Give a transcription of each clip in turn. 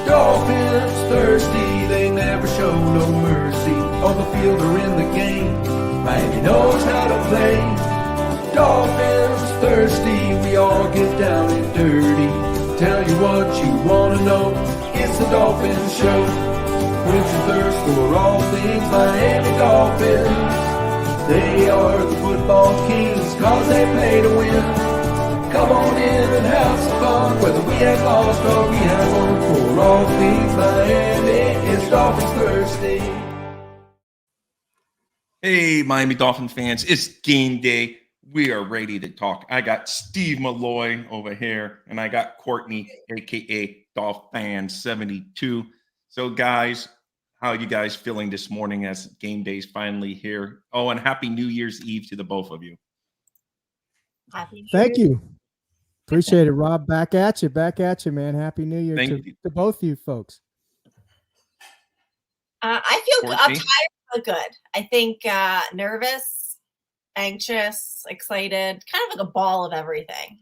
Dolphins thirsty, they never show no mercy. On the field or in the game, Miami knows how to play. Dolphins thirsty, we all get down and dirty. Tell you what you wanna know, it's the Dolphins Show. Quench your thirst for all things Miami Dolphins. They are the football kings, cause they play to win. Come on in and have some fun, whether we have lost or we have won. For all things Miami, it's Dolphins Thursday. Hey, Miami Dolphin fans, it's game day. We are ready to talk. I got Steve Malloy over here, and I got Courtney, a.k.a. Dolphin72. So, guys, how are you guys feeling this morning as game day's finally here? Oh, and happy New Year's Eve to the both of you. Thank you. Appreciate it, Rob. Back at you, man. Happy New Year to both of you folks. I feel I'm tired, but good. I think nervous, anxious, excited, kind of like a ball of everything.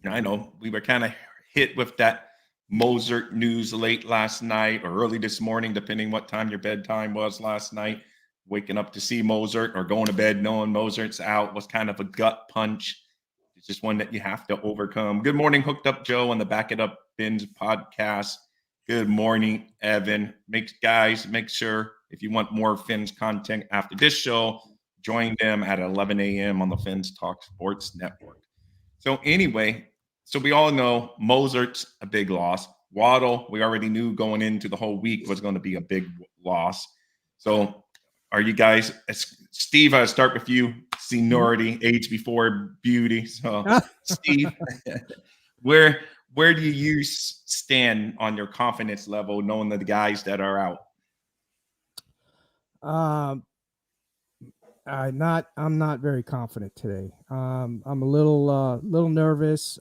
I know we were kind of hit with that Mozart news late last night or early this morning, depending what time your bedtime was last night. Waking up to see Mozart or going to bed knowing Mozart's out was kind of a gut punch. It's just one that you have to overcome. Good morning, Hooked Up Joe on the Back It Up Bins podcast. Good morning, Evan. Make sure if you want more Fins content after this show, join them at 11 a.m. on the Fins Talk Sports Network. So anyway, so we all know Mozart's a big loss. Waddle, we already knew going into the whole week was going to be a big loss. So are you guys, Steve, I'll start with you. Seniority, age before beauty. So, Steve, where do you stand on your confidence level, knowing the guys that are out? I'm not very confident today. I'm a little nervous.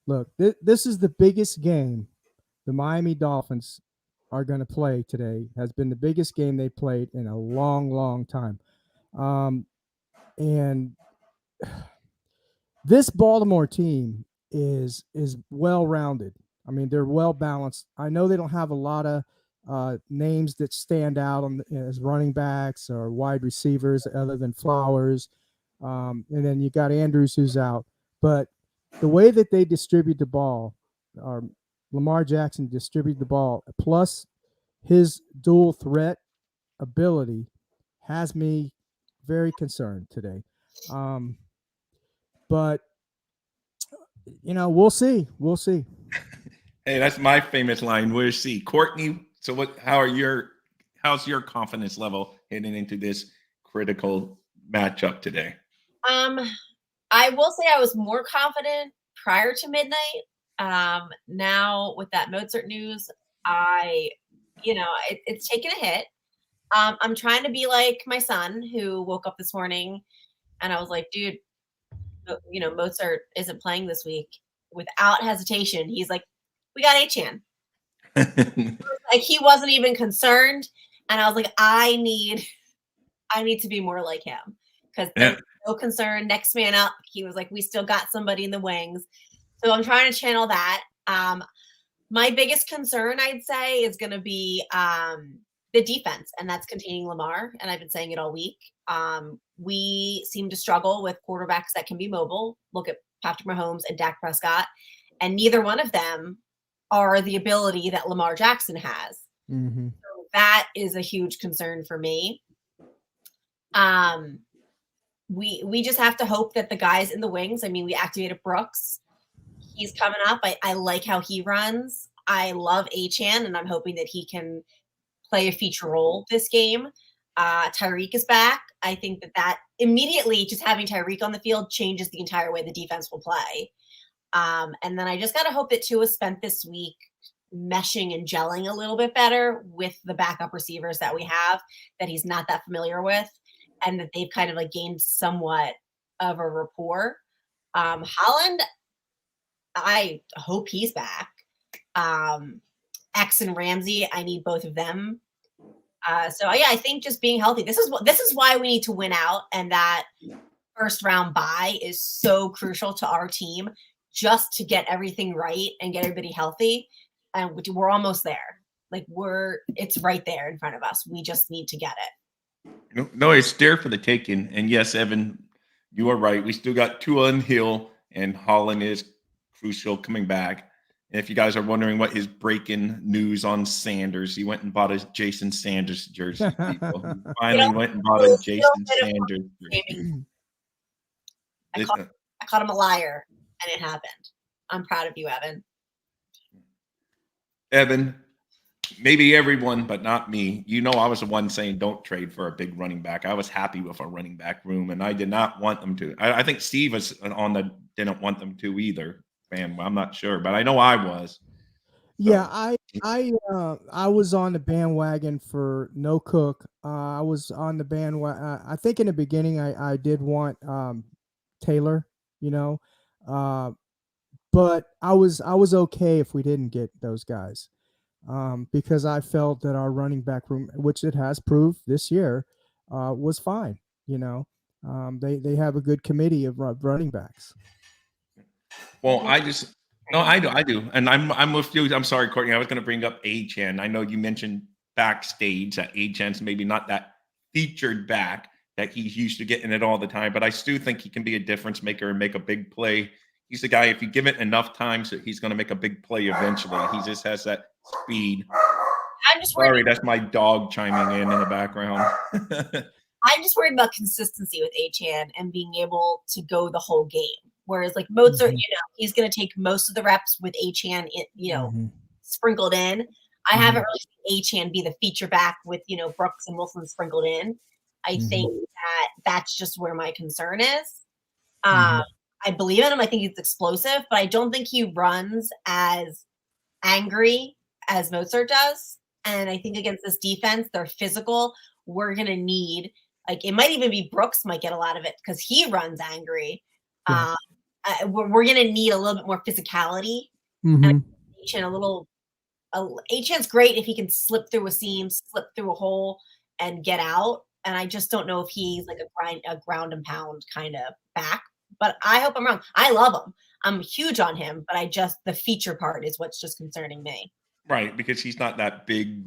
Look, this is the biggest game the Miami Dolphins are going to play today. Has been the biggest game they played in a long, long time. And this Baltimore team is well-rounded. I mean, they're well-balanced. I know they don't have a lot of names that stand out as running backs or wide receivers other than Flowers. And then you got Andrews who's out. But the way that they distribute the ball, or Lamar Jackson distribute the ball, plus his dual threat ability has me very concerned today. But we'll see. Hey, that's my famous line. We'll see. Courtney, so how's your confidence level heading into this critical matchup today? I will say I was more confident prior to midnight. Now with that Mozart news, it's taken a hit. I'm trying to be like my son who woke up this morning and I was like, dude, Mozart isn't playing this week. Without hesitation, he's like, we got Achan. Like he wasn't even concerned. And I was like, I need to be more like him because there's no concern. Next man up. He was like, we still got somebody in the wings. So I'm trying to channel that. My biggest concern, I'd say, is going to be the defense, and that's containing Lamar. And I've been saying it all week. We seem to struggle with quarterbacks that can be mobile. Look at Patrick Mahomes and Dak Prescott, and neither one of them are the ability that Lamar Jackson has. Mm-hmm. So that is a huge concern for me. We just have to hope that the guys in the wings, I mean, we activated Brooks. He's coming up. I like how he runs. I love Achan, and I'm hoping that he can play a feature role this game. Tyreek is back. I think that immediately just having Tyreek on the field changes the entire way the defense will play. And then I just got to hope that Tua spent this week meshing and gelling a little bit better with the backup receivers that we have that he's not that familiar with, and that they've kind of like gained somewhat of a rapport. Holland, I hope he's back. X and Ramsey, I need both of them. I think just being healthy. This is why we need to win out, and that first round bye is so crucial to our team. just to get everything right and get everybody healthy. And we're almost there. Like it's right there in front of us. We just need to get it. No, it's there for the taking. And yes, Evan, you are right. We still got Tua and Hill, and Holland is crucial coming back. And if you guys are wondering what his breaking news on Sanders, he went and bought a Jason Sanders jersey. People. He finally went and bought a Jason Sanders jersey. I caught him a liar, and it happened. I'm proud of you, Evan. Evan, maybe everyone, but not me. You know, I was the one saying don't trade for a big running back. I was happy with our running back room, and I did not want them to. I think Steve was didn't want them to either. Man, I'm not sure, but I know I was. Yeah, I was on the bandwagon for no Cook. I was on the bandwagon. I think in the beginning I did want Taylor, but I was okay if we didn't get those guys, because I felt that our running back room, which it has proved this year, was fine. They have a good committee of running backs. Well, I do, and I'm with you. I'm sorry, Courtney. I was going to bring up Achane. I know you mentioned backstage that Achane's maybe not that featured back that he's used to getting it all the time, but I still think he can be a difference maker and make a big play. He's the guy, if you give it enough time, so he's going to make a big play eventually. He just has that speed. Sorry, that's my dog chiming in the background. I'm just worried about consistency with Achane and being able to go the whole game. Whereas like Mozart, he's going to take most of the reps with Achane, sprinkled in. I haven't really seen Achane be the feature back with, Brooks and Wilson sprinkled in. I think that's just where my concern is. I believe in him. I think he's explosive, but I don't think he runs as angry as Mozart does. And I think against this defense, they're physical. We're going to need, it might even be Brooks might get a lot of it because he runs angry. We're going to need a little bit more physicality. And Achane's great if he can slip through a seam, slip through a hole, and get out. And I just don't know if he's like a ground and pound kind of back. But I hope I'm wrong. I love him. I'm huge on him, but the feature part is what's just concerning me. Right, because he's not that big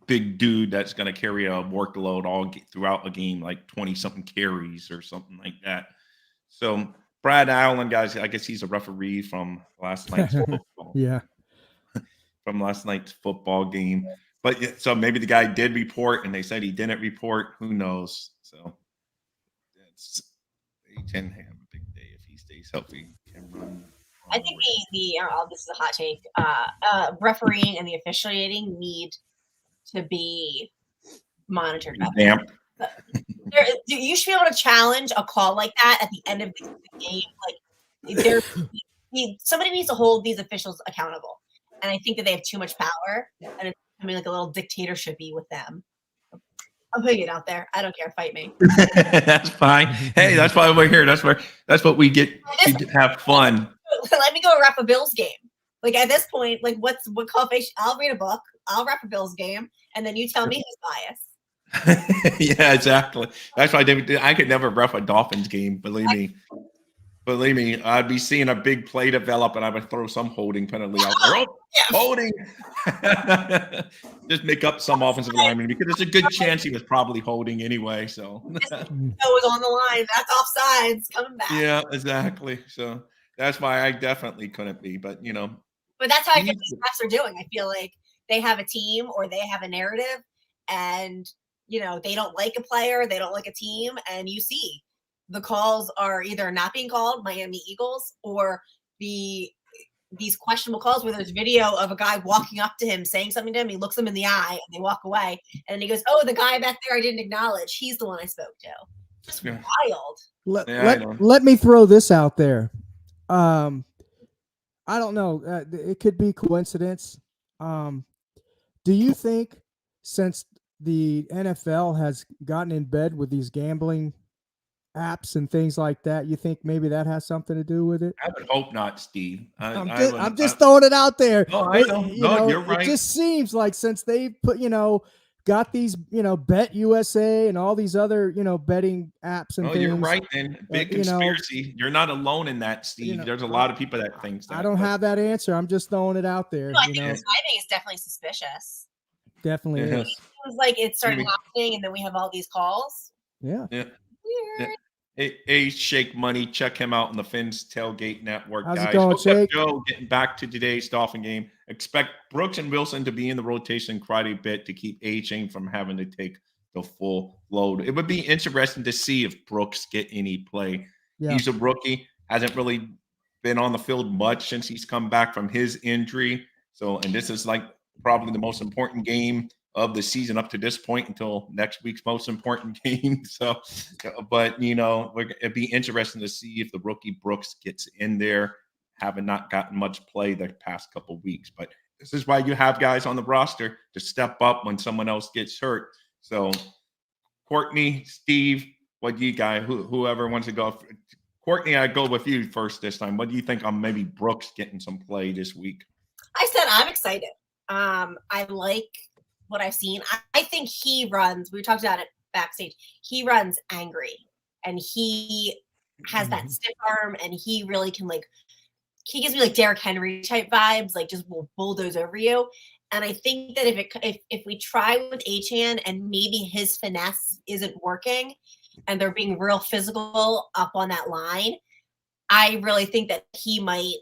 dude that's going to carry a workload throughout a game, like 20-something carries or something like that. So Brad Allen, guys, I guess he's a referee from last night's football. Yeah. From last night's football game. But so maybe the guy did report and they said he didn't report. Who knows? So he can have a big day if he stays healthy. Can run. I think this is a hot take. Refereeing and the officiating need to be monitored better. You should be able to challenge a call like that at the end of the game. Somebody needs to hold these officials accountable. And I think that they have too much power, and it's becoming like a little dictatorship-y with them. I'm putting it out there. I don't care. Fight me. That's fine. Hey, that's why we're here. That's what we get to have fun. Let me go ref a Bills game. Like at this point, like what qualification? I'll read a book. I'll ref a Bills game, and then you tell me who's biased. Yeah, exactly. That's why I could never ref a Dolphins game. Believe me, I'd be seeing a big play develop, and I would throw some holding penalty out there. Holding. Just make up some offensive lineman because there's a good chance he was probably holding anyway. So it was on the line. That's offsides coming back. Yeah, exactly. So that's why I definitely couldn't be. But But that's how I think these refs are doing. I feel like they have a team or they have a narrative, and they don't like a player, they don't like a team, and you see the calls are either not being called, Miami Eagles, or these questionable calls where there's video of a guy walking up to him saying something to him. He looks him in the eye and they walk away. And he goes, "Oh, the guy back there I didn't acknowledge. He's the one I spoke to." Just wild. Let me throw this out there. I don't know. It could be coincidence. Do you think since the NFL has gotten in bed with these gambling apps and things like that, you think maybe that has something to do with it? I would hope not, Steve. I'm just throwing it out there. No, I know. No, you're right. It just seems like since they put, got these, Bet USA and all these other, betting apps and Oh, things. you're right, man. Big you know, conspiracy. You're not alone in that, Steve. There's a lot of people that thinks that. I don't but- have that answer. I'm just throwing it out there. No, I think the timing is definitely suspicious. Definitely Yeah. is. It was like it started Anyway. happening, and then we have all these calls. Yeah. Yeah. Weird. Hey, Shake Money, check him out on the Fins Tailgate Network, How's it guys. going, Hook up Shake? Joe, getting back to today's Dolphin game. Expect Brooks and Wilson to be in the rotation quite a bit to keep A-Chain from having to take the full load. It would be interesting to see if Brooks get any play. Yeah. He's a rookie, hasn't really been on the field much since he's come back from his injury. So, and this is like probably the most important game of the season up to this point until next week's most important game. So, but it'd be interesting to see if the rookie Brooks gets in there, having not gotten much play the past couple weeks. But this is why you have guys on the roster to step up when someone else gets hurt. So, Courtney, Steve, what do you guys, whoever wants to go? Courtney, I go with you first this time. What do you think on maybe Brooks getting some play this week? I said I'm excited. I like what I've seen. I think he runs. We talked about it backstage. He runs angry, and he has that stiff arm, and he really can he gives me like Derrick Henry type vibes, like just will bulldoze over you. And I think that if we try with Achane and maybe his finesse isn't working, and they're being real physical up on that line, I really think that he might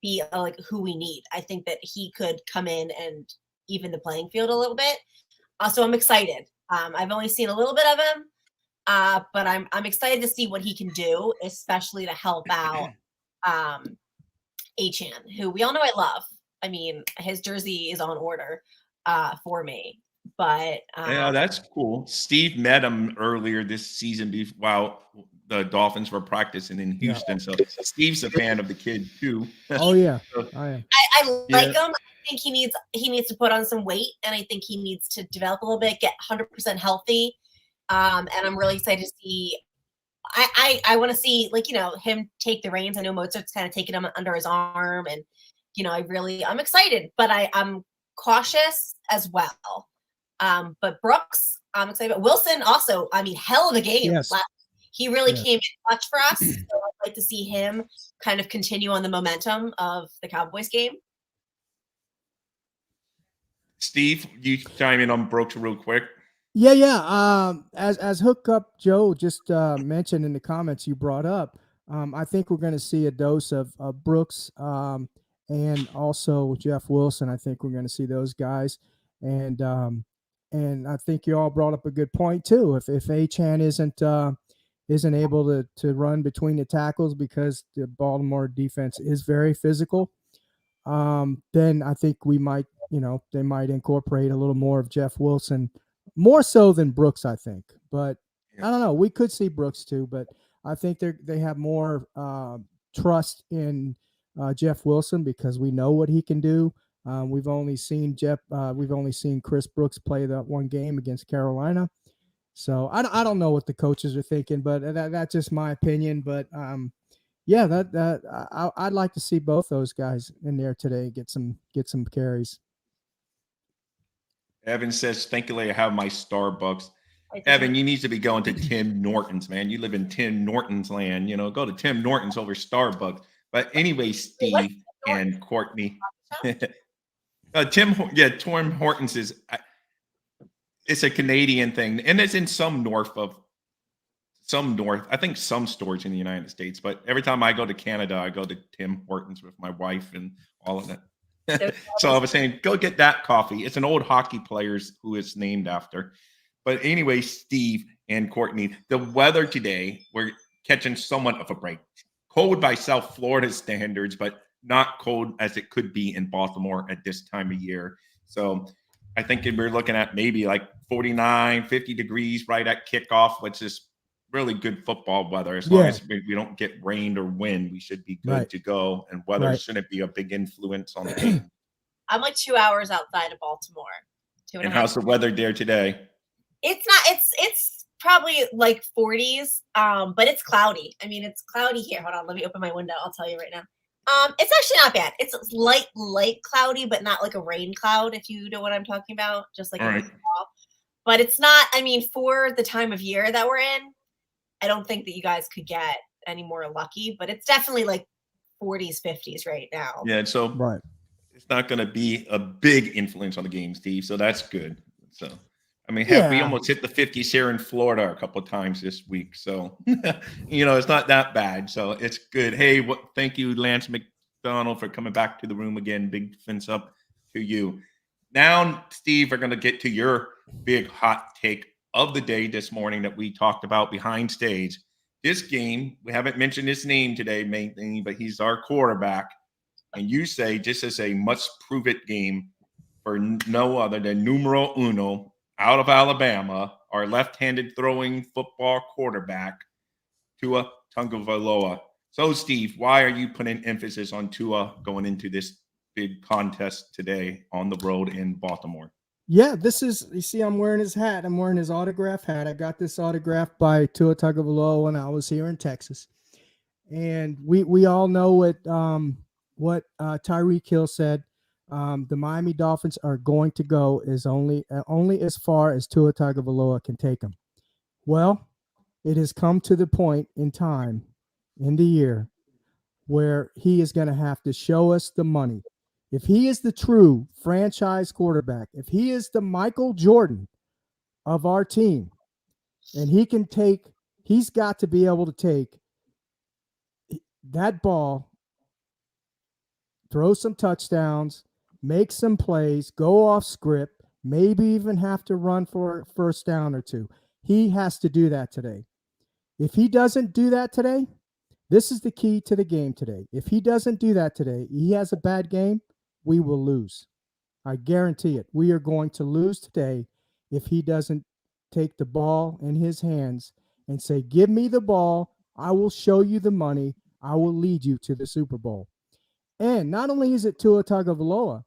be like who we need. I think that he could come in and even the playing field a little bit. So I'm excited. I've only seen a little bit of him, but I'm excited to see what he can do, especially to help out Achane, who we all know I love. I mean, his jersey is on order for me. But yeah, that's cool. Steve met him earlier this season while the Dolphins were practicing in Houston. So Steve's a fan of the kid too. Oh yeah, I like him. I think he needs to put on some weight, and I think he needs to develop a little bit, get 100% healthy. And I'm really excited to see. I want to see him take the reins. I know Mozart's kind of taking him under his arm, and I'm excited, but I'm cautious as well. But Brooks, I'm excited. But Wilson also, I mean, hell of a game. Yes. He really came in clutch for us. So I'd like to see him kind of continue on the momentum of the Cowboys game. Steve, you chime in on Brooks real quick. Yeah. As Hookup Joe just mentioned in the comments you brought up, I think we're going to see a dose of Brooks and also Jeff Wilson. I think we're going to see those guys, and I think you all brought up a good point too. If Achane isn't able to run between the tackles because the Baltimore defense is very physical, then I think we might, they might incorporate a little more of Jeff Wilson, more so than Brooks, I think. But I don't know. We could see Brooks too, but I think they have more trust in Jeff Wilson because we know what he can do. We've only seen Chris Brooks play that one game against Carolina. So I don't know what the coaches are thinking, but that's just my opinion. But I'd like to see both those guys in there today get some carries. Evan says, "Thank you, I have my Starbucks." Evan, you need to be going to Tim Norton's, man. You live in Tim Norton's land. Go to Tim Norton's over Starbucks. But anyway, Steve and Courtney, Tim Hortons is. It's a Canadian thing, and it's in I think some stores in the United States. But every time I go to Canada, I go to Tim Hortons with my wife and all of that. So I was saying, go get that coffee. It's an old hockey player who it's named after. But anyway, Steve and Courtney, the weather today, we're catching somewhat of a break. Cold by South Florida standards, but not cold as it could be in Baltimore at this time of year. So I think we're looking at maybe like 49, 50 degrees right at kickoff, which is really good football weather. As long as we don't get rain or wind, we should be good to go. And weather shouldn't be a big influence on the game. I'm like 2 hours outside of Baltimore. And how's the weather there today? It's not. It's probably like 40s, but it's cloudy. I mean, it's cloudy here. Hold on, let me open my window. I'll tell you right now. It's actually not bad. It's light cloudy, but not like a rain cloud. If you know what I'm talking about, just like But it's not, I mean, for the time of year that we're in, I don't think that you guys could get any more lucky, but it's definitely like 40s, 50s right now. Yeah, so Right. it's not going to be a big influence on the game, Steve. So that's good. So, I mean, heck, we Yeah. almost hit the 50s here in Florida a couple of times this week. So, it's not that bad. So it's good. Hey, thank you, Lance McDonald, for coming back to the room again. Big fence up to you. Now, Steve, we're going to get to your big hot take of the day this morning that we talked about behind stage. This game, we haven't mentioned his name today, mainly, but he's our quarterback. And you say this is a must-prove-it game for no other than numero uno out of Alabama, our left-handed throwing football quarterback, Tua Tagovailoa. So, Steve, why are you putting emphasis on Tua going into this big contest today on the road in Baltimore? Yeah, this is, you see, I'm wearing his hat. I'm wearing his autograph hat. I got this autographed by Tua Tagovailoa when I was here in Texas. And we all know what Tyreek Hill said. The Miami Dolphins are going to go is only as far as Tua Tagovailoa can take them. Well, it has come to the point in time in the year where he is going to have to show us the money. If he is the true franchise quarterback, if he is the Michael Jordan of our team, and he's got to be able to take that ball, throw some touchdowns, make some plays, go off script, maybe even have to run for a first down or two. He has to do that today. If he doesn't do that today, this is the key to the game today. If he doesn't do that today, he has a bad game, we will lose. I guarantee it. We are going to lose today if he doesn't take the ball in his hands and say, give me the ball. I will show you the money. I will lead you to the Super Bowl. And not only is it Tua Tagovailoa,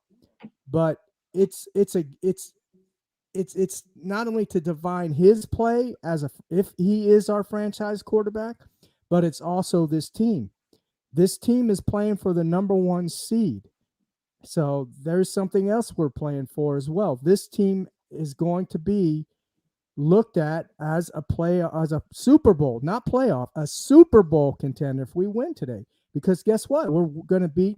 but it's not only to define his play if he is our franchise quarterback, but it's also this team. This team is playing for the number 1 seed. So there's something else we're playing for as well. This team is going to be looked at as a Super Bowl, not playoff, a Super Bowl contender if we win today. Because guess what? We're going to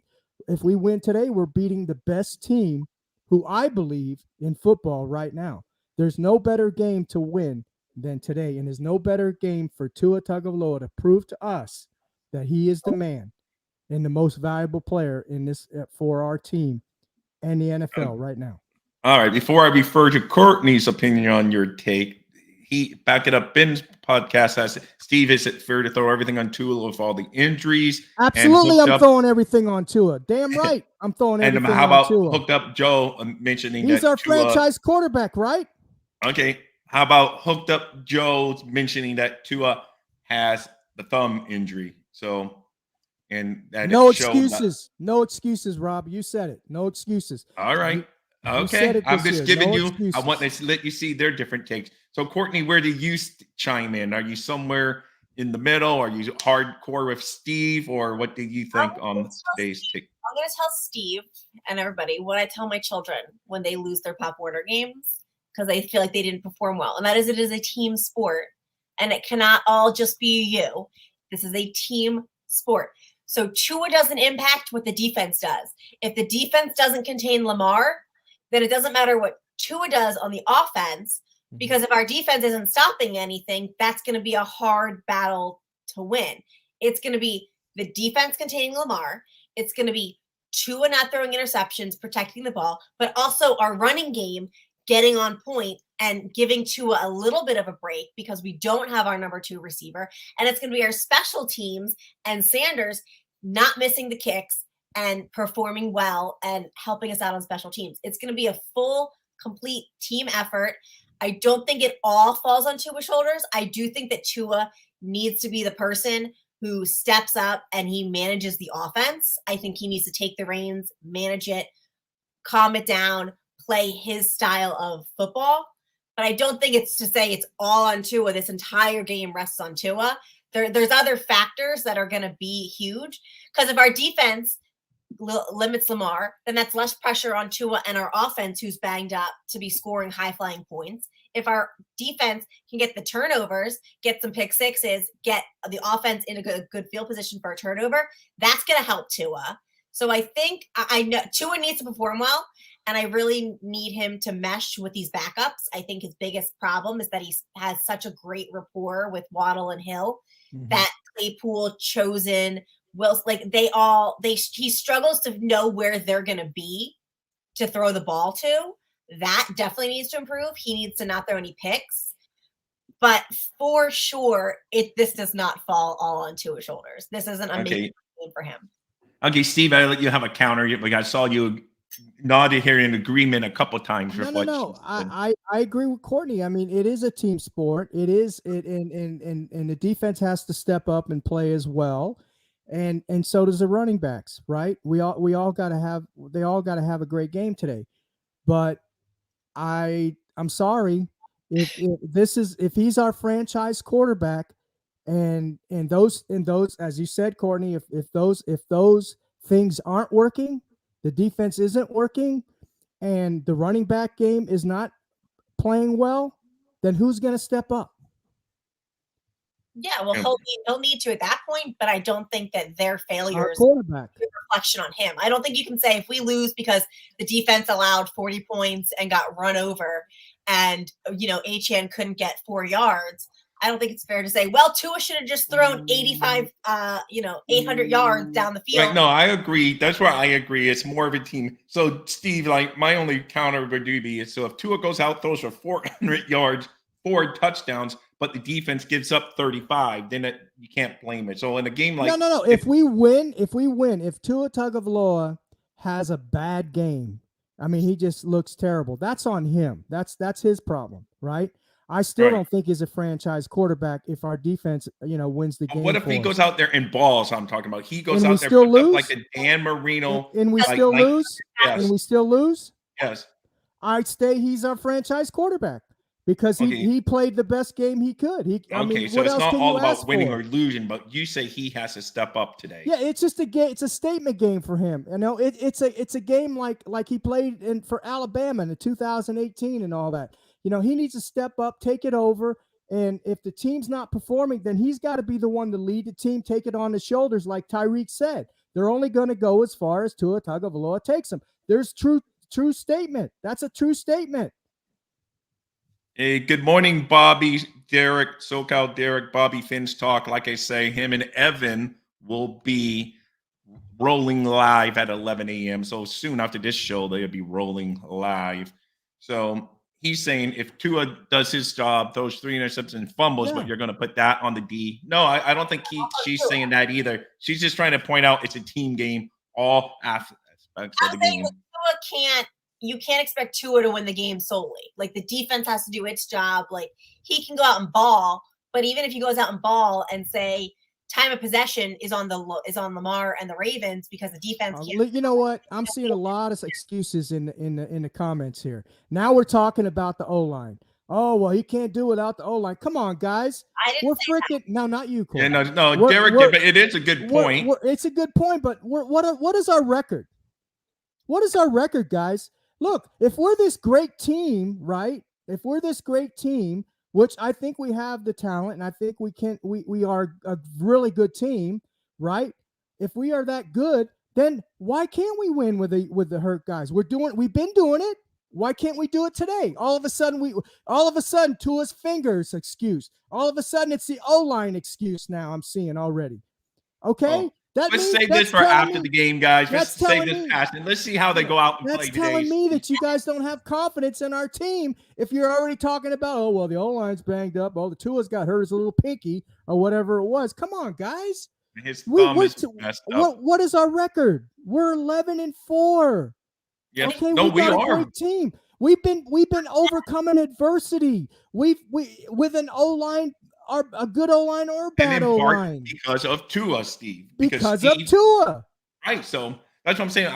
if we win today, we're beating the best team who I believe in football right now. There's no better game to win than today. And there's no better game for Tua Tagovailoa to prove to us that he is the man and the most valuable player in this for our team and the NFL right now. All right. Before I refer to Courtney's opinion on your take, he back it up. Ben's podcast has Steve, is it fair to throw everything on Tua with all the injuries? Absolutely, I'm throwing everything on Tua. Damn right, I'm throwing everything on Tua. And how about hooked up Joe mentioning he's that our Tua, franchise quarterback, right? Okay. How about hooked up Joe mentioning that Tua has the thumb injury? So, and that no excuses. No excuses, Rob. You said it. No excuses. All right. You said it I'm just giving you, excuses. I want to let you see their different takes. So, Courtney, where do you chime in? Are you somewhere in the middle? Are you hardcore with Steve, or what do you think on today's take? I'm going to tell Steve and everybody what I tell my children when they lose their Pop Warner games because they feel like they didn't perform well. And that is, it is a team sport, and it cannot all just be you. This is a team sport. So Tua doesn't impact what the defense does. If the defense doesn't contain Lamar, then it doesn't matter what Tua does on the offense, because if our defense isn't stopping anything, that's going to be a hard battle to win. It's going to be the defense containing Lamar. It's going to be Tua not throwing interceptions, protecting the ball, but also our running game getting on point and giving Tua a little bit of a break because we don't have our number 2 receiver. And it's going to be our special teams and Sanders not missing the kicks and performing well and helping us out on special teams. It's going to be a full, complete team effort. I don't think it all falls on Tua's shoulders. I do think that Tua needs to be the person who steps up and he manages the offense. I think he needs to take the reins, manage it, calm it down, play his style of football. But I don't think it's to say it's all on Tua. This entire game rests on Tua. There's other factors that are going to be huge, because if our defense limits Lamar, then that's less pressure on Tua and our offense, who's banged up, to be scoring high-flying points. If our defense can get the turnovers, get some pick sixes, get the offense in a good field position for a turnover, that's going to help Tua. So I think I know Tua needs to perform well, and I really need him to mesh with these backups. I think his biggest problem is that he has such a great rapport with Waddle and Hill that Claypool, Chosen, Wills, like he struggles to know where they're going to be to throw the ball to. That definitely needs to improve. He needs to not throw any picks. But for sure, this does not fall all on Tua's shoulders. This isn't a major game for him. Okay, Steve, I let you have a counter. I saw you nodded here in agreement a couple times. No. I agree with Courtney. I mean, it is a team sport. It is and the defense has to step up and play as well. And so does the running backs, right? They all got to have a great game today. But I'm sorry if he's our franchise quarterback and those as you said, Courtney, if those things aren't working, the defense isn't working, and the running back game is not playing well, then who's going to step up? Yeah, well, he'll need to at that point, but I don't think that their failures quarterback is a reflection on him. I don't think you can say if we lose because the defense allowed 40 points and got run over and, Achane couldn't get 4 yards. I don't think it's fair to say, well, Tua should have just thrown 800 yards down the field. Right, no, I agree. That's where I agree. It's more of a team. So, Steve, my only counter would be so if Tua goes out, throws for 400 yards, 4 touchdowns, but the defense gives up 35, then you can't blame it. So in a game like no. If we win, if Tua Tagovailoa has a bad game, I mean, he just looks terrible. That's on him. That's his problem, right? I still don't think he's a franchise quarterback if our defense, wins the game. What if he goes out there and balls? I'm talking about. He goes out there still lose? like a Dan Marino, and we still lose. Yes. And we still lose. Yes, I'd say he's our franchise quarterback because he played the best game he could. So it's not all about winning or losing, but you say he has to step up today. Yeah, it's just a game. It's a statement game for him. It's a game like he played for Alabama in the 2018 and all that. He needs to step up, take it over, and if the team's not performing, then he's got to be the one to lead the team, take it on his shoulders, like Tyreek said. They're only going to go as far as Tua Tagovailoa takes them. There's true statement. That's a true statement. Hey, good morning, Bobby, Derek, SoCal Derek, Bobby Finn's Talk. Like I say, him and Evan will be rolling live at 11 a.m. So soon after this show, they'll be rolling live. So he's saying if Tua does his job, those 3 interceptions and fumbles, but you're going to put that on the D. No, I don't think she's saying that either. She's just trying to point out it's a team game, all aspects of the game. You can't expect Tua to win the game solely. Like, the defense has to do its job. Like, he can go out and ball, but even if he goes out and ball and say time of possession is on Lamar and the Ravens because the defense can't. You know what? I'm seeing a lot of excuses in the comments here. Now we're talking about the O-line. Oh, well, he can't do without the O-line. Come on, guys. We're freaking. No, not you, Corey. Yeah, no, Derek did, but it is a good point. It's a good point, but what is our record? What is our record, guys? Look, if we're this great team, right? If we're this great team, which I think we have the talent, and I think we are a really good team, right? If we are that good, then why can't we win with the hurt guys? We've been doing it. Why can't we do it today? All of a sudden, Tua's fingers excuse. All of a sudden, it's the O-line excuse now I'm seeing already. Okay? Let's save this for after the game, guys. Let's save this past and let's see how they go out and play today. That's telling me that you guys don't have confidence in our team if you're already talking about, oh, well, the O-line's banged up. Oh, the Tua's got hurt as a little pinky or whatever it was. Come on, guys. His thumb is messed up. What is our record? We're 11-4. Yes. Okay, no, we got are. A great team. We've been overcoming adversity. With an O-line, a good O-line or a bad O-line. Because of Tua, Steve. Because of Tua. Right. So that's what I'm saying.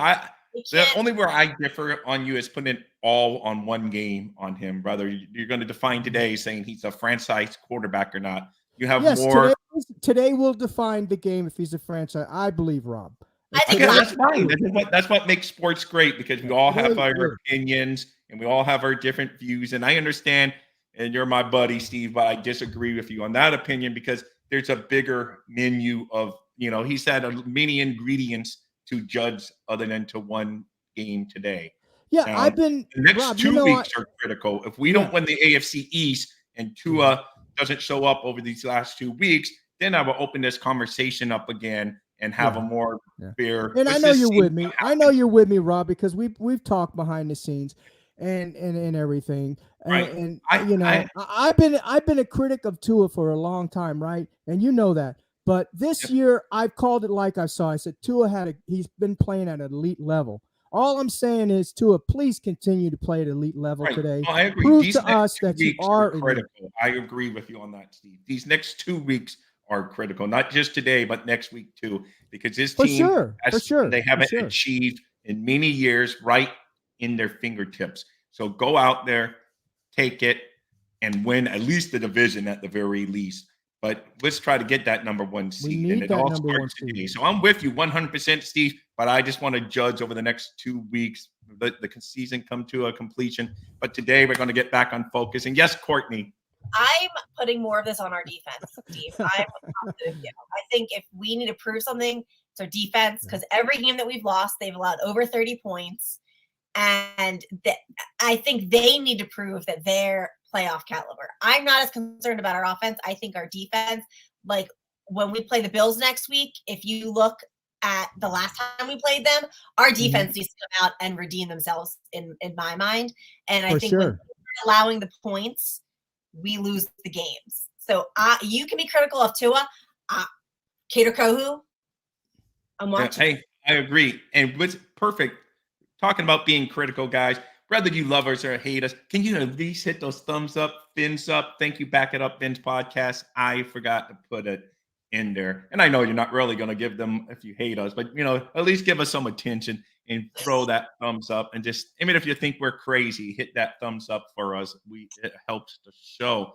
The only where I differ on you is putting it all on one game on him, brother. You're going to define today saying he's a franchise quarterback or not. You have more. Today will define the game if he's a franchise. I believe, Rob. I think That's fine. That's what makes sports great, because we all have our Yeah. opinions and we all have our different views. And I understand, and you're my buddy, Steve, but I disagree with you on that opinion, because there's a bigger menu of, he said many ingredients to judge other than to one game today. Yeah, Now, I've been the next Rob. 2 weeks are critical. If we Yeah. don't win the AFC East and Tua doesn't show up over these last 2 weeks, then I will open this conversation up again and have a more fair. And I know you're with me. I know you're with me, Rob, because we've talked behind the scenes and everything. And right. I've been a critic of Tua for a long time, right? And you know that. But this year, I've called it like I saw. I said Tua he's been playing at an elite level. All I'm saying is, Tua, please continue to play at elite level today. No, I agree. Prove These to us that you are critical. I agree with you on that, Steve. These next 2 weeks are critical, not just today, but next week too, because this team, they haven't achieved in many years right in their fingertips. So go out there, take it, and win at least the division at the very least. But let's try to get that number 1 seed. And it all starts today. So I'm with you 100%, Steve, but I just want to judge over the next 2 weeks, let the season come to a completion. But today we're going to get back on focus. And yes, Courtney. I'm putting more of this on our defense, Steve. I'm positive. I think if we need to prove something, it's our defense, because every game that we've lost, they've allowed over 30 points. And I think they need to prove that they're playoff caliber. I'm not as concerned about our offense. I think our defense, like when we play the Bills next week, if you look at the last time we played them, our defense needs to come out and redeem themselves in my mind. And I think when we're allowing the points, we lose the games. So you can be critical of Tua. Kader Kohu, I'm watching. Hey, I agree. And what's perfect, talking about being critical, guys, whether you love us or hate us, can you at least hit those thumbs up, fins up? Thank you, Back It Up, Vince Podcast. I forgot to put it in there. And I know you're not really going to give them if you hate us, but, at least give us some attention and throw that thumbs up. And just, even if you think we're crazy, hit that thumbs up for us. It helps the show.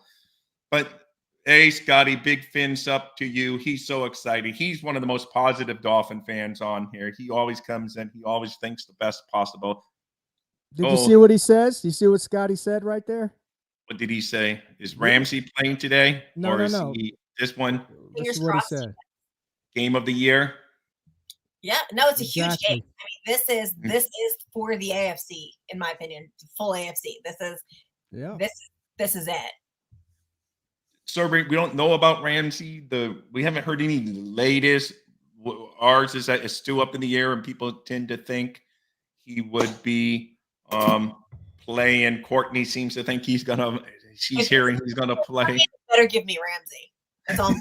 But hey, Scotty, big fins up to you. He's so excited. He's one of the most positive Dolphin fans on here. He always comes in. He always thinks the best possible. Did you see what he says? You see what Scotty said right there? What did he say? Is Ramsey playing today? No. This one? This is what he said. Game of the year? Yeah, no, it's a huge game. I mean, this is for the AFC, in my opinion, full AFC. This is it. So we don't know about Ramsey. We haven't heard any latest. Ours is that it's still up in the air, and people tend to think he would be playing. Courtney seems to think she's hearing he's gonna play. Better give me Ramsey. That's all.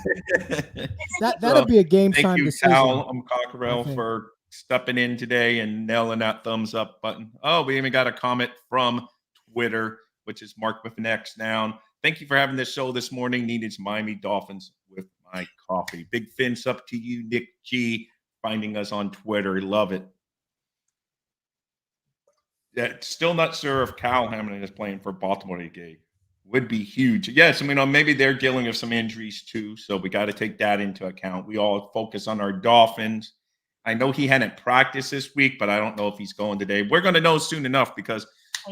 That'll be a game time decision. Thank you, Cal Cockrell, for stepping in today and nailing that thumbs up button. Oh, we even got a comment from Twitter, which is marked with an X now. Thank you for having this show this morning. Needed Miami Dolphins with my coffee. Big fins up to you, Nick G, finding us on Twitter. Love it. Still not sure if Kyle Hamilton is playing for Baltimore today. Would be huge. Yes, maybe they're dealing with some injuries too, so we got to take that into account. We all focus on our Dolphins. I know he hadn't practiced this week, but I don't know if he's going today. We're going to know soon enough, because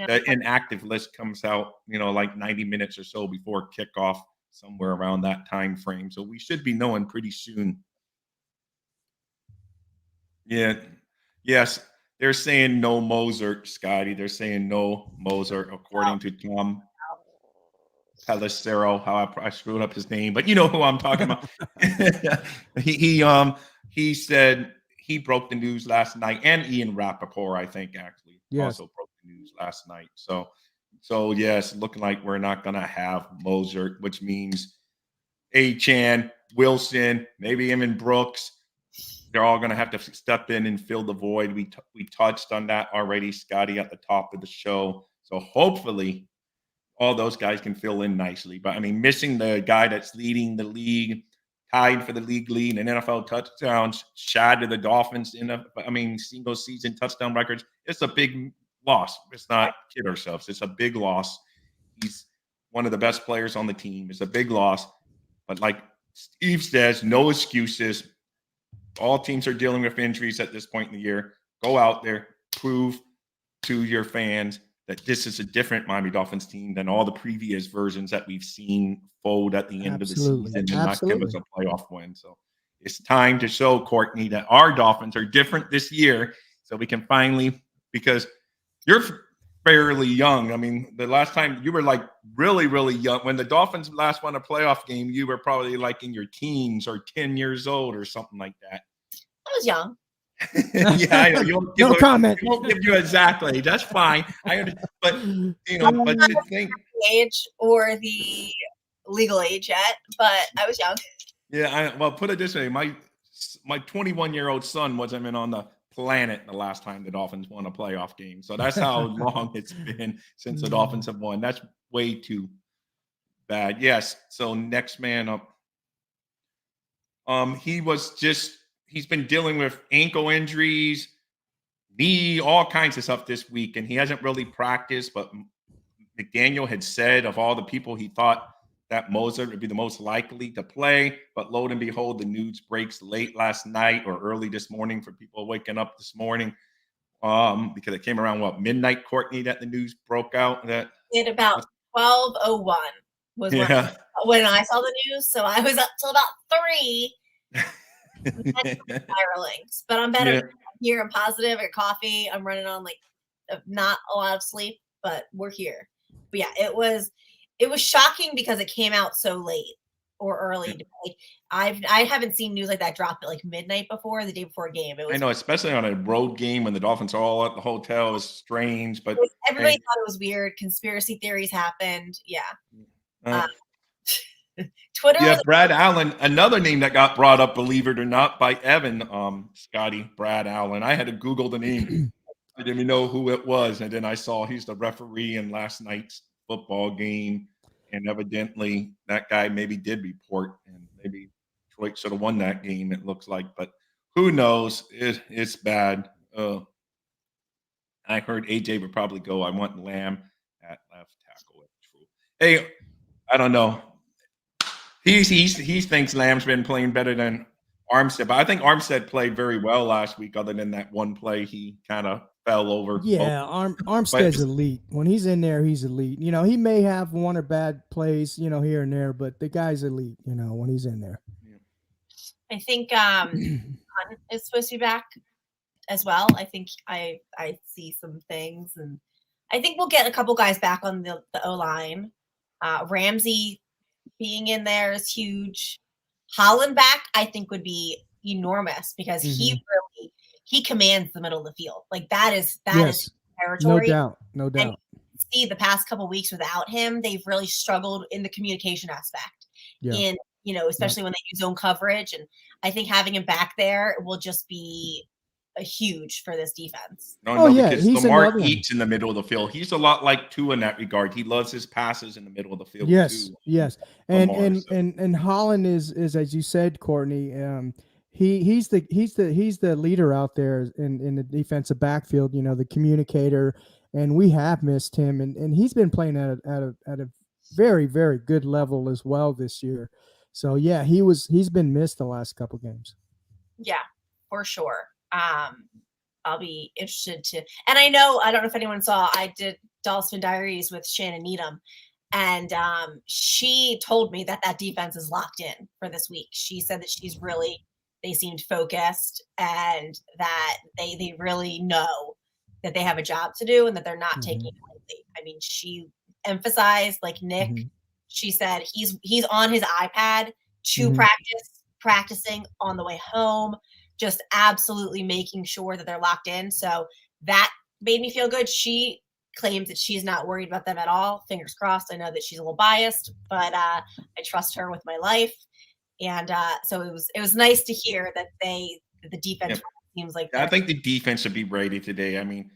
the inactive list comes out, like 90 minutes or so before kickoff, somewhere around that time frame. So we should be knowing pretty soon. Yeah. Yes. They're saying no Mozart, Scotty. They're saying no Mozart, according to Tom Pelissero. How I screwed up his name, but you know who I'm talking about. He said he broke the news last night, and Ian Rappaport, I think, actually also broke the news last night. So yes, looking like we're not gonna have Mozart, which means Achane, Wilson, maybe even Brooks. They're all going to have to step in and fill the void. We touched on that already, Scotty, at the top of the show. So hopefully all those guys can fill in nicely. But, missing the guy that's leading the league, tied for the league lead in NFL touchdowns, shattered the Dolphins single season touchdown records. It's a big loss. Let's not kid ourselves. It's a big loss. He's one of the best players on the team. It's a big loss. But like Steve says, no excuses. All teams are dealing with injuries at this point in the year. Go out there, prove to your fans that this is a different Miami Dolphins team than all the previous versions that we've seen fold at the end of the Absolutely. season and not give us a playoff win. So it's time to show, Courtney, that our Dolphins are different this year, so we can finally, because you're fairly young. I mean, the last time you were like really, really young. When the Dolphins last won a playoff game, you were probably like in your teens or 10 years old or something like that. I was young. Yeah, I know. No comment. You won't give you exactly. That's fine. I understand. But, but to think. Age or the legal age yet, but I was young. Yeah, well, put it this way. My 21-year-old son wasn't even on the planet the last time the Dolphins won a playoff game. So that's how long it's been since the Dolphins have won. That's way too bad. Yes. So next man up. He's been dealing with ankle injuries, knee, all kinds of stuff this week, and he hasn't really practiced. But McDaniel had said of all the people he thought that Mozart would be the most likely to play. But lo and behold, the news breaks late last night or early this morning for people waking up this morning, because it came around, midnight, Courtney, that the news broke out. That at about 12:01 was when I saw the news. So I was up till about 3. Spiralings, but I'm better here. I'm positive. I got coffee. I'm running on like not a lot of sleep, but we're here. But yeah, it was shocking because it came out so late or early. I haven't seen news like that drop at like midnight before, the day before a game. I know, especially on a road game when the Dolphins are all at the hotel, is strange. But everybody thought it was weird. Conspiracy theories happened. Yeah. Twitter. Yeah, Brad Allen, another name that got brought up, believe it or not, by Evan, Scotty, Brad Allen. I had to Google the name. I didn't even know who it was. And then I saw he's the referee in last night's football game. And evidently that guy maybe did report, and maybe Detroit should have won that game, it looks like. But who knows? It's bad. I heard AJ would probably go. I want Lamb at left tackle. Hey, I don't know. He thinks Lamb's been playing better than Armstead, but I think Armstead played very well last week. Other than that one play, he kind of fell over. Yeah, Armstead's elite. When he's in there, he's elite. He may have one or bad plays, here and there, but the guy's elite. When he's in there. I think is supposed to be back as well. I think I see some things, and I think we'll get a couple guys back on the O-line. Ramsey being in there is huge. Holland back, I think, would be enormous because he commands the middle of the field. Like that is territory. No doubt. And see, the past couple weeks without him, they've really struggled in the communication aspect. Yeah. Especially when they use zone coverage, and I think having him back there will just be a huge for this defense. Because Lamar eats in the middle of the field. He's a lot like Tua in that regard. He loves his passes in the middle of the field. Yes, too. yes. And Holland is as you said, Courtney. He's the leader out there in the defensive backfield. The communicator, and we have missed him, and he's been playing at a very, very good level as well this year. So yeah, he's been missed the last couple games. Yeah, for sure. I'll be interested to, and I don't know if anyone saw, I did Dolphin Diaries with Shannon Needham, and she told me that defense is locked in for this week. She said that they seemed focused, and that they really know that they have a job to do and that they're not taking it lightly. I mean, she emphasized, like Nick, she said he's on his iPad to practicing on the way home, just absolutely making sure that they're locked in. So that made me feel good. She claims that she's not worried about them at all. Fingers crossed. I know that she's a little biased, but I trust her with my life. And so it was nice to hear that the defense seems like I think the defense should be ready today. I mean,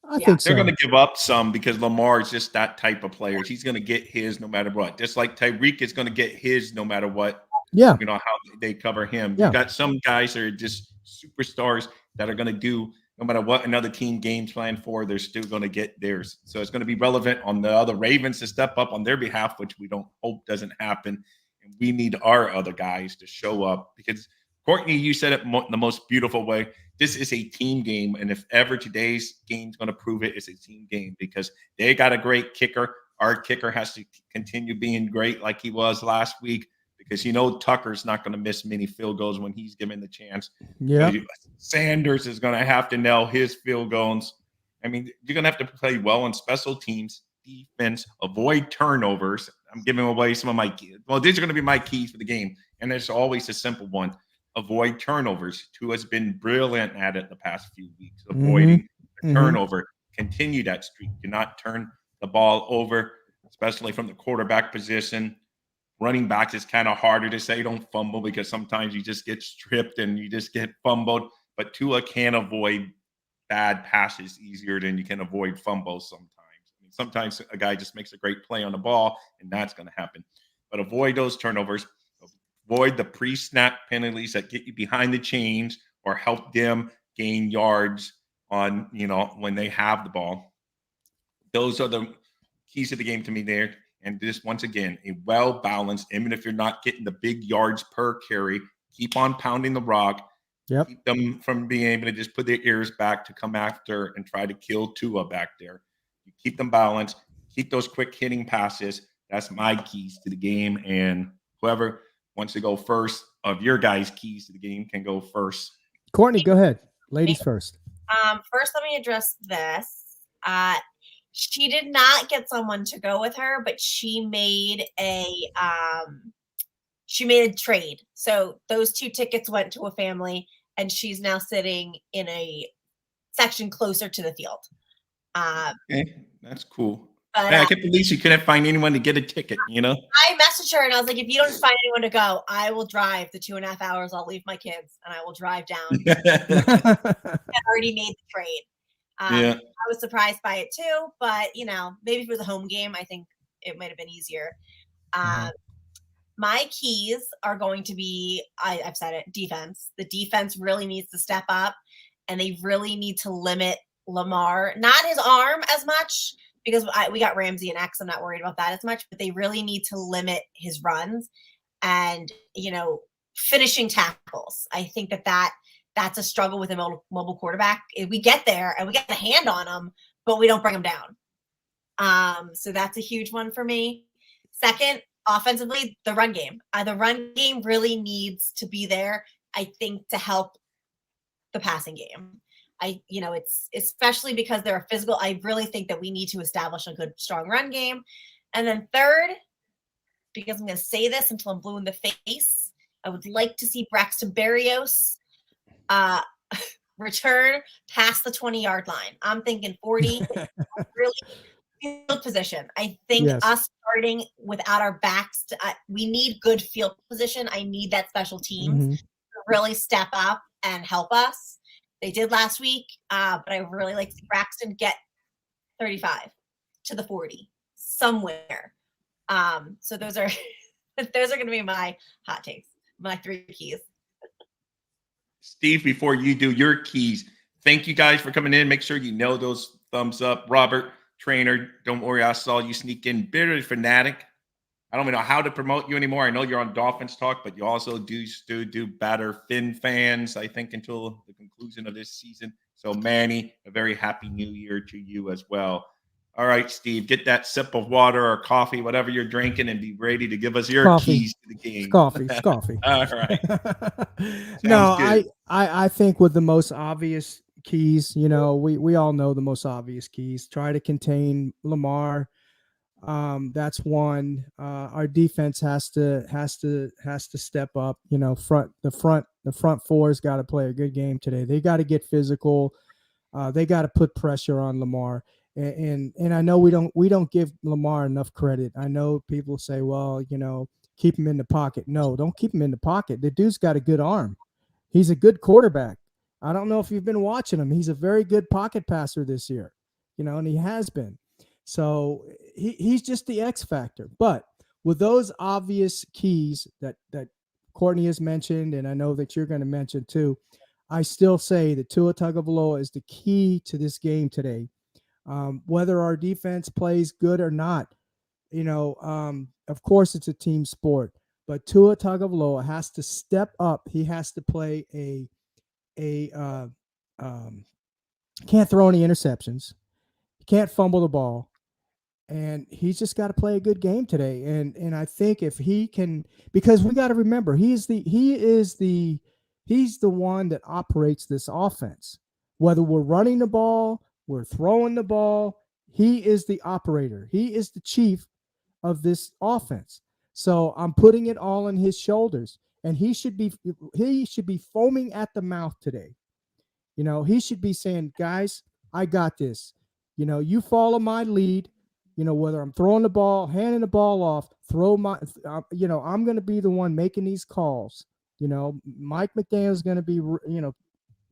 I think they're going to give up some because Lamar is just that type of player. He's going to get his no matter what. Just like Tyreek is going to get his no matter what. Yeah. How they cover him. Yeah. You got some guys that are just superstars that are going to do no matter what another team games plan for, they're still going to get theirs. So it's going to be relevant on the other Ravens to step up on their behalf, which we don't hope doesn't happen. And we need our other guys to show up because Courtney, you said it the most beautiful way. This is a team game, and if ever today's game's going to prove it, it's a team game because they got a great kicker. Our kicker has to continue being great like he was last week because Tucker's not going to miss many field goals when he's given the chance. Yeah. So Sanders is going to have to nail his field goals. I mean, you're going to have to play well on special teams, defense, avoid turnovers. I'm giving away some of my keys. Well, these are going to be my keys for the game, and there's always a simple one. Avoid turnovers. Tua has been brilliant at it the past few weeks, avoiding turnover. Continue that streak. Do not turn the ball over, especially from the quarterback position. Running back is kind of harder to say don't fumble because sometimes you just get stripped and you just get fumbled. But Tua can avoid bad passes easier than you can avoid fumbles sometimes. I mean, sometimes a guy just makes a great play on the ball, and that's going to happen. But avoid those turnovers. Avoid the pre-snap penalties that get you behind the chains or help them gain yards on, when they have the ball. Those are the keys of the game to me there. And this, once again, a well-balanced, even if you're not getting the big yards per carry, keep on pounding the rock. Yep. Keep them from being able to just put their ears back to come after and try to kill Tua back there. You keep them balanced. Keep those quick hitting passes. That's my keys to the game. And whoever wants to go first of your guys' keys to the game can go first. Courtney, go ahead. Ladies first. First, let me address this. She did not get someone to go with her, but she made a trade. So those 2 tickets went to a family, and she's now sitting in a section closer to the field. Okay, that's cool. But, I can't believe she couldn't find anyone to get a ticket, I messaged her and I was like, if you don't find anyone to go, I will drive the 2.5 hours. I'll leave my kids and I will drive down. I already made the trade. Yeah. I was surprised by it too, but maybe if it was a home game, I think it might have been easier. My keys are going to be, I've said it, defense. The defense really needs to step up, and they really need to limit Lamar, not his arm as much, because we got Ramsey and X. I'm not worried about that as much, but they really need to limit his runs and, finishing tackles. I think that's a struggle with a mobile quarterback. We get there and we get a hand on them, but we don't bring them down. So that's a huge one for me. Second, offensively, the run game. The run game really needs to be there, I think, to help the passing game. It's especially because they're physical. I really think that we need to establish a good, strong run game. And then third, because I'm going to say this until I'm blue in the face, I would like to see Braxton Berrios return past the 20-yard line. I'm thinking 40. Really field position. I think us starting without our backs, we need good field position. I need that special teams to really step up and help us. They did last week, but I really like to see Braxton get 35 to the 40 somewhere. So those are going to be my hot takes, my 3 keys. Steve, before you do your keys, thank you guys for coming in. Make sure you know those thumbs up. Robert, trainer, don't worry, I saw you sneak in. Bitter Fanatic. I don't even know how to promote you anymore. I know you're on Dolphins Talk, but you also do Batter Fin fans, I think, until the conclusion of this season. So, Manny, a very happy new year to you as well. All right, Steve, get that sip of water or coffee, whatever you're drinking, and be ready to give us your keys to the game. It's coffee. All right. No, I think with the most obvious keys, we all know the most obvious keys. Try to contain Lamar. That's one. Our defense has to step up. The front four's got to play a good game today. They got to get physical. They got to put pressure on Lamar. And I know we don't give Lamar enough credit. I know people say, well, keep him in the pocket. No, don't keep him in the pocket. The dude's got a good arm. He's a good quarterback. I don't know if you've been watching him. He's a very good pocket passer this year, and he has been. So he's just the X factor. But with those obvious keys that Courtney has mentioned, and I know that you're going to mention too, I still say that Tua Tagovailoa is the key to this game today. Whether our defense plays good or not, of course it's a team sport. but Tua Tagovailoa has to step up. He has to play can't throw any interceptions. He can't fumble the ball. And he's just got to play a good game today. And I think if he can, because we got to remember, he's the one that operates this offense. Whether we're running the ball, we're throwing the ball, he is the operator. He is the chief of this offense. So I'm putting it all on his shoulders, and he should be foaming at the mouth today. He should be saying, guys, I got this. You follow my lead. Whether I'm throwing the ball, handing the ball off, I'm going to be the one making these calls. Mike McDaniel's going to be,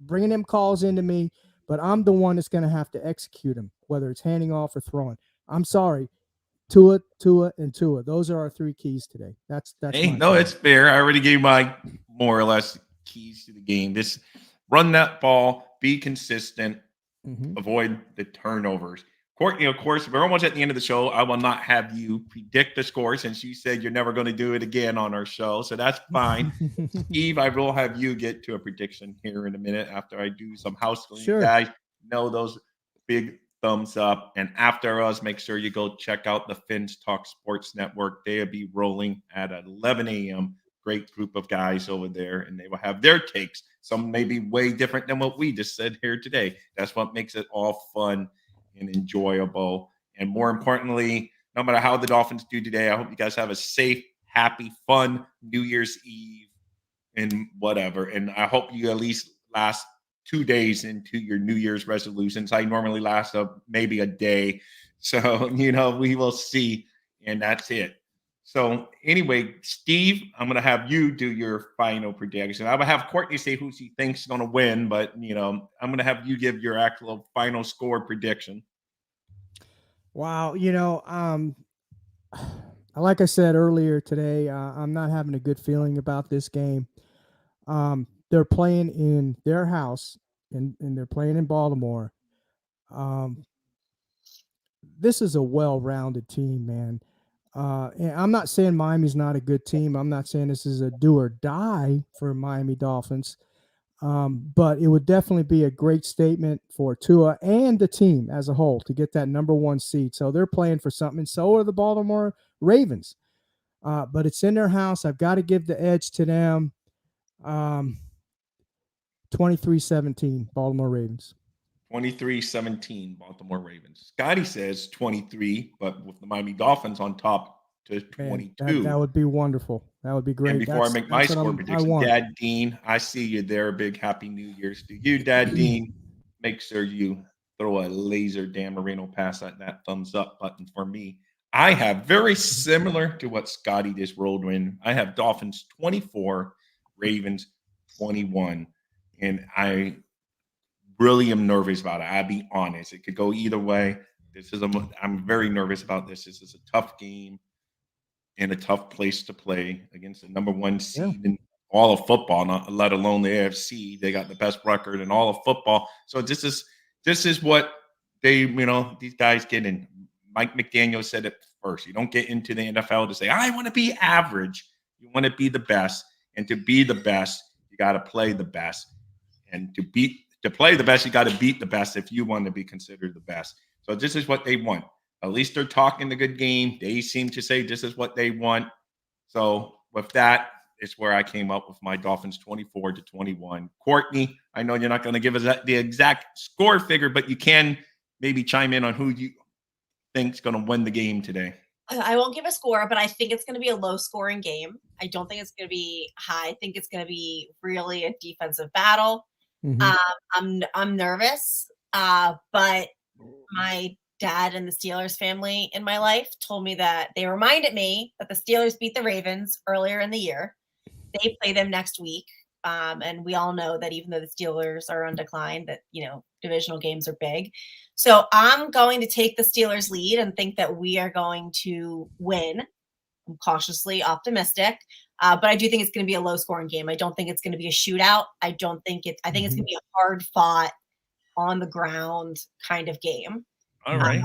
bringing them calls into me, but I'm the one that's going to have to execute them, whether it's handing off or throwing. I'm sorry. Tua, and Tua. Those are our three keys today. That's hey, no, it's fair. I already gave my more or less keys to the game. This run that ball, be consistent, avoid the turnovers. Courtney, of course, we're almost at the end of the show. I will not have you predict the score since you said you're never going to do it again on our show. So that's fine. Steve, I will have you get to a prediction here in a minute after I do some house cleaning. Sure. Guys, know those big thumbs up. And after us, make sure you go check out the Finns Talk Sports Network. They'll be rolling at 11 a.m. Great group of guys over there, and they will have their takes. Some may be way different than what we just said here today. That's what makes it all fun and enjoyable. And more importantly, no matter how the Dolphins do today, I hope you guys have a safe, happy, fun New Year's Eve and whatever. And I hope you at least last 2 days into your New Year's resolutions. I normally last maybe a day. So, we will see. And that's it. So anyway, Steve, I'm going to have you do your final prediction. I will have Courtney say who she thinks is going to win, but, I'm going to have you give your actual final score prediction. Wow. Like I said earlier today, I'm not having a good feeling about this game. They're playing in their house, and they're playing in Baltimore. This is a well-rounded team, man. And I'm not saying Miami's not a good team. I'm not saying this is a do or die for Miami Dolphins. But it would definitely be a great statement for Tua and the team as a whole to get that number 1 seed. So they're playing for something. And so are the Baltimore Ravens. But it's in their house. I've got to give the edge to them. 23-17, Baltimore Ravens. 23-17, Baltimore Ravens. Scotty says 23, but with the Miami Dolphins on top to 22. Man, that would be wonderful. That would be great. And before I make my score prediction, Dad Dean, I see you there. Big Happy New Year's to you, Dad Dean. Make sure you throw a laser Dan Marino pass at that thumbs up button for me. I have very similar to what Scotty just rolled in. I have Dolphins 24, Ravens 21. And I really am nervous about it. I'll be honest. It could go either way. I'm very nervous about this. This is a tough game and a tough place to play against the number 1 seed in all of football, not let alone the AFC. They got the best record in all of football. So this is what they, these guys get in. Mike McDaniel said it first. You don't get into the NFL to say, I want to be average. You want to be the best. And to be the best, you got to play the best. And to play the best, you got to beat the best if you want to be considered the best. So this is what they want. At least they're talking the good game. They seem to say this is what they want. So with that, it's where I came up with my Dolphins 24-21. Courtney, I know you're not going to give us the exact score figure, but you can maybe chime in on who you think is going to win the game today. I won't give a score, but I think it's going to be a low-scoring game. I don't think it's going to be high. I think it's going to be really a defensive battle. Mm-hmm. I'm nervous, but my dad and the Steelers family in my life told me that they reminded me that the Steelers beat the Ravens earlier in the year. They play them next week. And we all know that even though the Steelers are on decline, that, divisional games are big. So I'm going to take the Steelers lead and think that we are going to win. I'm cautiously optimistic. But I do think it's going to be a low scoring game. I don't think it's going to be a shootout. I think it's going to be a hard fought on the ground kind of game. All right.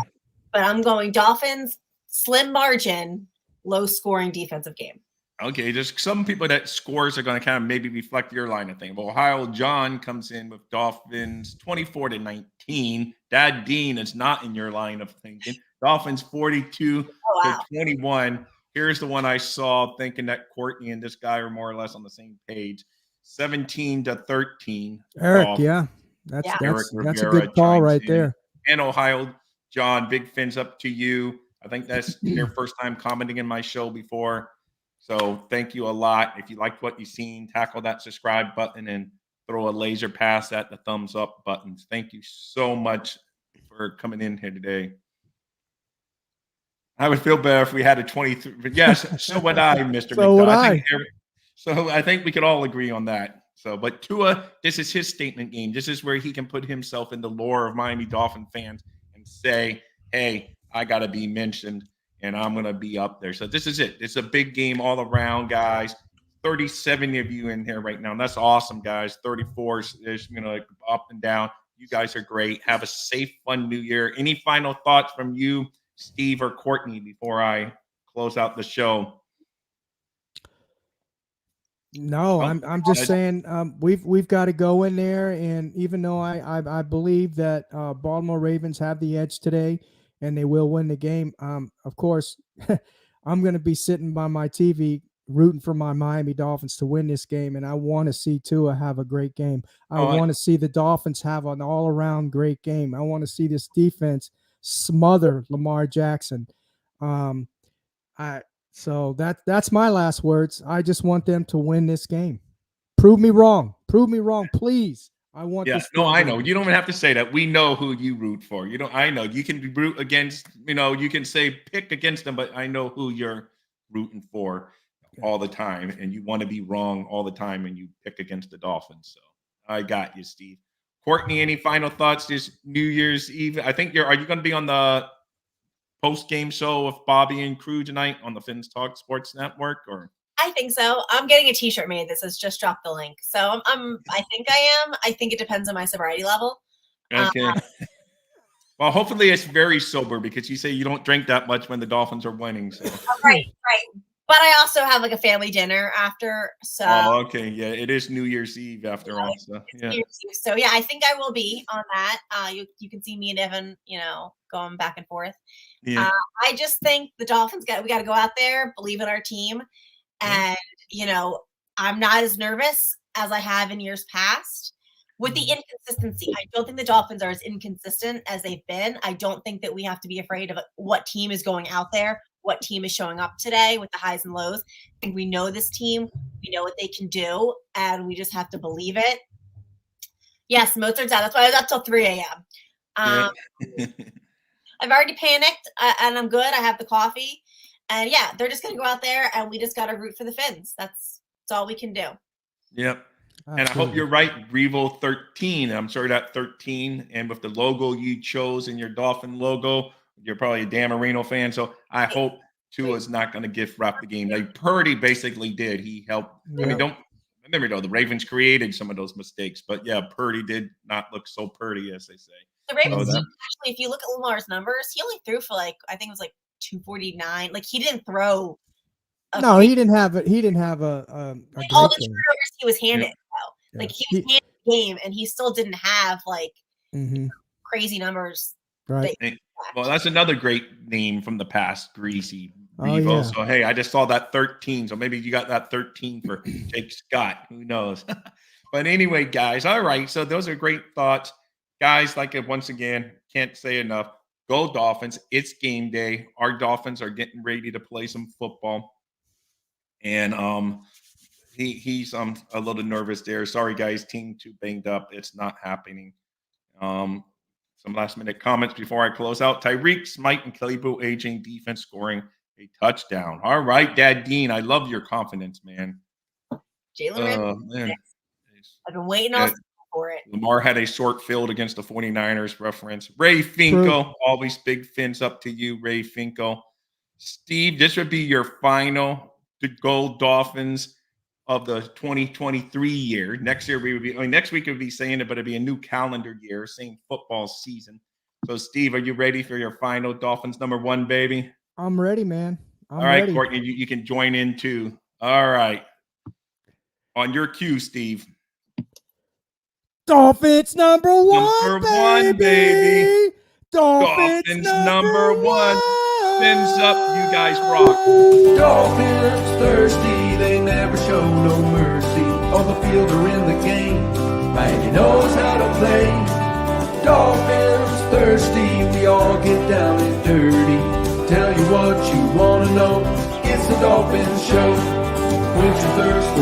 But I'm going Dolphins, slim margin, low scoring defensive game. Okay, there's some people that scores are going to kind of maybe reflect your line of thing. Well, Ohio John comes in with Dolphins 24-19. Dad Dean is not in your line of thinking. Dolphins 42-21. Oh wow. Here's the one I saw thinking that Courtney and this guy are more or less on the same page. 17-13. Eric, Dolphins. yeah, that's Yeah. Eric that's a Rivera good call chimes right in. there. And Ohio John, big fins up to you. I think that's their first time commenting in my show before. So thank you a lot. If you liked what you've seen, tackle that subscribe button and throw a laser pass at the thumbs up buttons. Thank you so much for coming in here today. I would feel better if we had a 23. But yes, so would I, Mr. So would I. So I think we could all agree on that. So, but Tua, this is his statement game. This is where he can put himself in the lore of Miami Dolphin fans and say, hey, I got to be mentioned and I'm going to be up there. So this is it. It's a big game all around, guys. 37 of you in here right now. That's awesome, guys. 34 is, up and down. You guys are great. Have a safe, fun New Year. Any final thoughts from you, Steve or Courtney, before I close out the show? No, I'm just saying we've got to go in there, and even though I believe that Baltimore Ravens have the edge today, and they will win the game. Of course, I'm going to be sitting by my TV rooting for my Miami Dolphins to win this game, and I want to see Tua have a great game. I want to see the Dolphins have an all-around great game. I want to see this defense smother Lamar Jackson. So that's my last words. I just want them to win this game. Prove me wrong. Prove me wrong, please. I want this. No, I know. You don't even have to say that. We know who you root for. I know. You can root against, you can say pick against them, but I know who you're rooting for all the time. And you want to be wrong all the time and you pick against the Dolphins. So I got you, Steve. Courtney, any final thoughts this New Year's Eve? I think are you going to be on the post-game show with Bobby and crew tonight on the Fins Talk Sports Network, or? I think so. I'm getting a T-shirt made that says "Just drop the link." So I think I am. I think it depends on my sobriety level. Okay. Well, hopefully it's very sober because you say you don't drink that much when the Dolphins are winning. So. Right. But I also have like a family dinner after. So. Oh, okay. Yeah, it is New Year's Eve after all. So yeah. So yeah, I think I will be on that. You can see me and Evan, going back and forth. Yeah. I just think the Dolphins we got to go out there, believe in our team. And, I'm not as nervous as I have in years past with the inconsistency. I don't think the Dolphins are as inconsistent as they've been. I don't think that we have to be afraid of what team is going out there, what team is showing up today with the highs and lows. I think we know this team. We know what they can do, and we just have to believe it. Yes, Mozart's out. That's why I was up till 3 a.m. I've already panicked, and I'm good. I have the coffee. And yeah, they're just going to go out there and we just got to root for the Fins. That's all we can do. Yep. And I hope you're right. Revo 13. I'm sorry, that 13. And with the logo you chose in your Dolphin logo, you're probably a Dan Marino fan. So I hope Tua's not going to gift wrap the game. Like Purdy basically did. He helped. Yeah. I mean, remember though, the Ravens created some of those mistakes. But yeah, Purdy did not look so Purdy, as they say. The Ravens team, actually, if you look at Lamar's numbers, he only threw for I think it was 249. Like he didn't throw. He didn't have a. He didn't have a all the turnovers he was handed. Yeah. Like he was handed the game, and he still didn't have crazy numbers. Right. Well, that's another great name from the past, Greasy Revo. Oh, yeah. So hey, I just saw that 13. So maybe you got that 13 for Jake Scott. Who knows? But anyway, guys. All right. So those are great thoughts, guys. Once again, can't say enough. Go Dolphins. It's game day. Our Dolphins are getting ready to play some football. And he's a little nervous there. Sorry, guys. Team too banged up. It's not happening. Some last minute comments before I close out. Tyreek, Smite, and Kalibu aging defense scoring a touchdown. All right, Dad Dean. I love your confidence, man. Jalen I've been waiting on for it. Lamar had a short field against the 49ers reference. Ray Finkel, always big fins up to you, Ray Finkel. Steve, this would be your final to go Dolphins of the 2023 year. Next year next week we would be saying it, but it'd be a new calendar year, same football season. So Steve, are you ready for your final Dolphins number 1, baby? I'm ready, man. All right, ready. Courtney, you can join in too. All right. On your cue, Steve. Dolphins number one, Number one, baby. Dolphins number one. Fins up, you guys rock. Dolphins thirsty, they never show no mercy. On the field or in the game, man, he knows how to play. Dolphins thirsty, we all get down and dirty. Tell you what you wanna know, it's the Dolphins show. Quench your thirst.